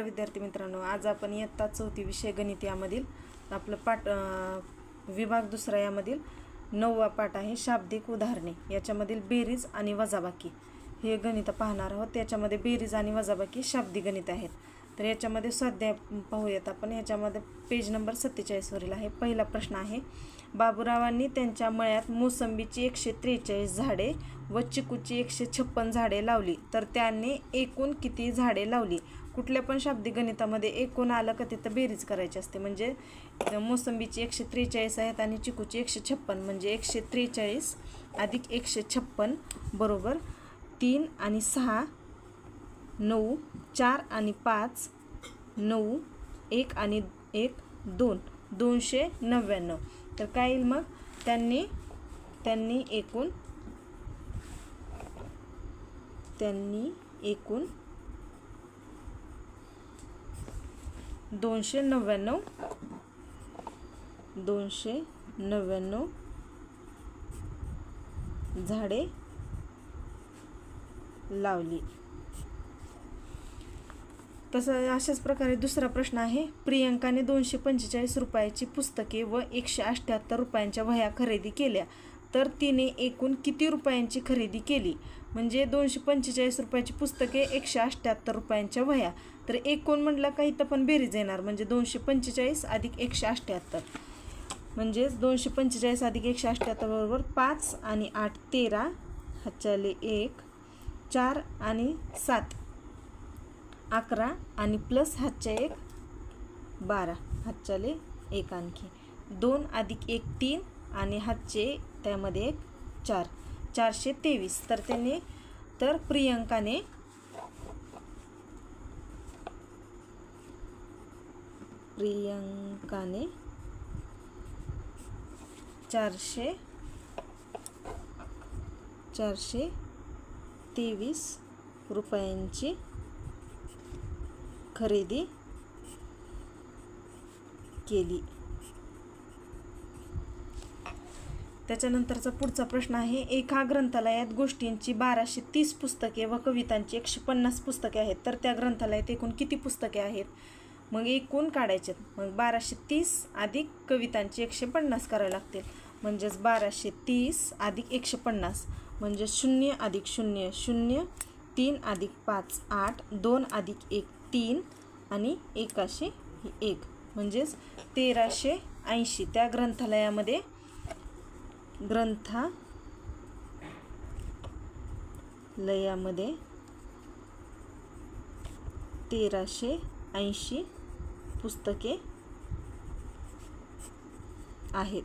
नमस्कार विद्यार्थी मित्रांनो, आज आपण इयत्ता 4 विषय गणित यामधील आपलं पाठ विभाग दुसरा यामधील 9वा पाठ आहे शाब्दिक उदाहरणे। याच्यामधील बेरीज आणि वजाबाकी हे गणित पाहणार आहोत। त्याच्यामध्ये बेरीज आणि वजाबाकी शाब्दिक गणित आहेत। तर याच्यामध्ये स्वाध्याय पाहूयात आपण। याच्यामध्ये पेज नंबर 47 वरील आहे। पहिला प्रश्न आहे, बाबूरावांनी त्यांच्या मळ्यात मोसंबीची 143 झाडे व चिकूची 156 झाडे लावली, तर त्यांनी एकूण किती झाडे लावली? कुठल्या पण शाब्दिक गणितामध्ये एकूण आलं का तिथं बेरीज करायची असते। म्हणजे मोसंबीची 143 आहेत आणि चिकूची 156, म्हणजे 143 अधिक 156 बरोबर 3 आणि 6 9, 4 आणि 5 9, 1 आणि 1 2, 299। तर काय येईल मग? त्यांनी एकूण 299 झाडे लावली। तसं अशाच प्रकारे दुसरा प्रश्न आहे, प्रियंकाने 245 रुपयाची पुस्तके व 178 रुपयांच्या वह्या खरेदी केल्या, तर तिने एकूण किती रुपयांची खरेदी केली? म्हणजे 245 रुपयाची पुस्तके, 178 रुपयांच्या वह्या, तर एकूण म्हटलं का इथं पण बेरीज येणार। म्हणजे 245 अधिक 178, म्हणजे 245 अधिक 178 बरोबर 5 आणि 8 13, हातच्याले 1 4 आणि 7 11 आणि प्लस हातच्या 1 12, हातच्याले 1 आणखी 2 अधिक 1 3 आणि हातचे त्यामध्ये 1 4, 423। तर त्याने प्रियंकाने 423 रुपयांची खरेदी केली। त्याच्यानंतरचा पुढचा प्रश्न आहे, एका ग्रंथालयात गोष्टींची 1230 पुस्तके व कवितांची 150 पुस्तके आहेत, तर त्या ग्रंथालयात एकूण किती पुस्तके आहेत? मग एकूण काढायचे। मग 1230 अधिक कवितांची 150 करावे लागतील। म्हणजेच 1230 अधिक 150 म्हणजे 0 अधिक 0 0, 3 अधिक 5 8, 2 अधिक 1 3 आणि 1 म्हणजेच 1380। त्या ग्रंथालयामध्ये 1380 पुस्तके आहेत।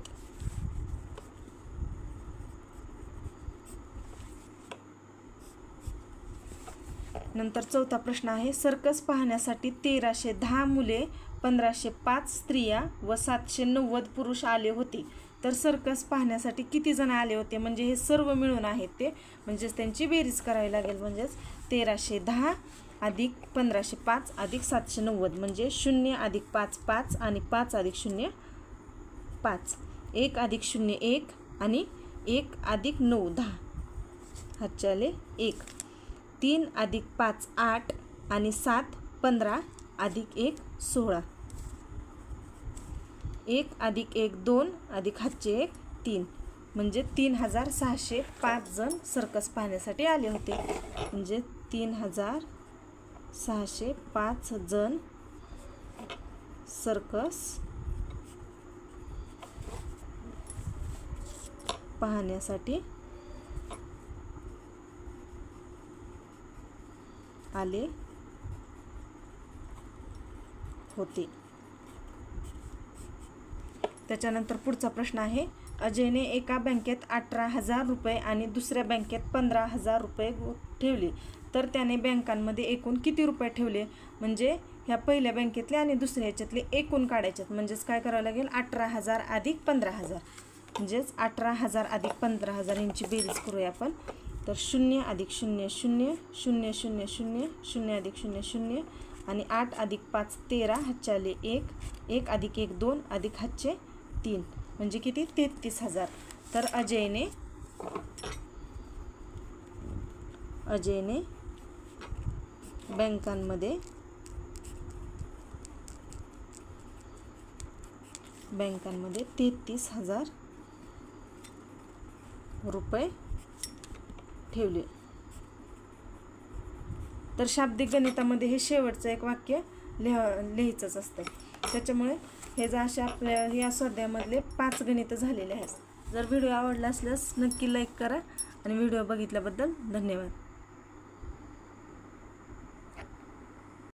नंतर चौथा प्रश्न आहे, सर्कस पाहण्यासाठी 1310 मुले 1505 स्त्रिया व 790 पुरुष आले होते, तर सर्कस पाहण्यासाठी किती जण आले होते? म्हणजे हे सर्व मिळून आहेत ते, म्हणजेच त्यांची बेरीज करावी लागेल। म्हणजेच 1310 अधिक 1505 अधिक 790 म्हणजे 0 अधिक 5 5 आणि 5 अधिक 0 5, 1 अधिक 0 1 आणि 1 अधिक 9 10, हातच्याले 1, 3 अधिक 5 8 आणि 7 15 अधिक 1 16, 1 अधिक 1 2 अधिक हातचे 1 3, म्हणजे 3605 जण सर्कस पाहण्यासाठी आले होते। म्हणजे 3605 जण सर्कस पाहण्यासाठी आले होते। त्याच्यानंतर पुढचा प्रश्न आहे, अजयने एका बँकेत 18,000 रुपये आणि दुसऱ्या बँकेत 15,000 रुपये ठेवले, तर त्याने बँकांमध्ये एकूण किती रुपये ठेवले? म्हणजे ह्या पहिल्या बँकेतले आणि दुसऱ्या ह्याच्यातले एकूण काढायच्यात। म्हणजेच काय करावं लागेल? 18,000 अधिक 15,000, म्हणजेच 18,000 अधिक 15,000 यांची बेरीज करूया आपण। तर 0 अधिक 0 0 0 0 0 0 अधिक 0 0 आणि 8 अधिक 5 13, हातच्याले 1 1 अधिक 1 2 अधिक हातचे 3, म्हणजे किती? 33,000। तर अजयने बँकांमध्ये बँकांमध्ये 33,000 रुपये ठेवले. तर शाब्दिक गणितामध्ये हे शेवटचं एक वाक्य लिहायचंच असतं. त्याच्यामुळे हे जर अशा आपल्या या स्वाध्यायामधले 5 गणितं झालेले आहेत. जर व्हिडिओ आवडला असल्यास नक्की लाईक करा आणि व्हिडिओ बघितल्याबद्दल धन्यवाद.